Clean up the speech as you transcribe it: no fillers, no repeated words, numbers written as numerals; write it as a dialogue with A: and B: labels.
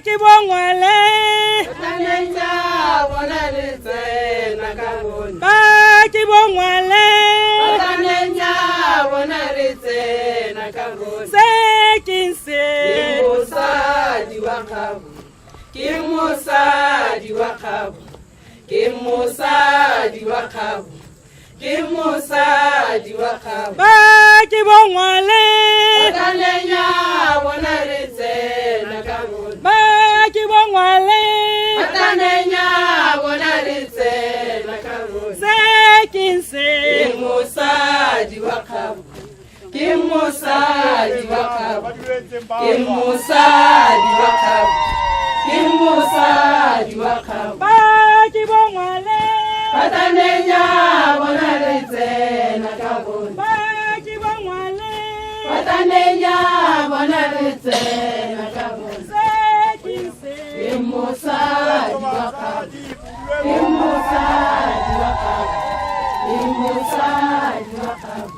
A: ki bongwale
B: Tanenya bonalitse nakabona
A: ba ki bongwale
B: Tanenya bonalitse nakabona
A: sekinse
B: Musadi wakabu Kimusadi wakabu Kimusadi wakabu Kimusadi wakabu
A: ba ki bongwale
B: Tanenya bonalitse nakabona
A: ba ki bongwale
B: Tanenya bonalitse nakabona
A: sekinse
B: Kimusadi wakabu Kimusadi wakabu Kimusadi wakabu Kimusadi wakabu
A: ba ki bongwale
B: Tanenya bonalitse nakabona
A: ba ki bongwale
B: Tanenya bonalitse nakabona
A: sekinse
B: Kimusadi wakabu Kimusadi wakabu Kimusadi wakabu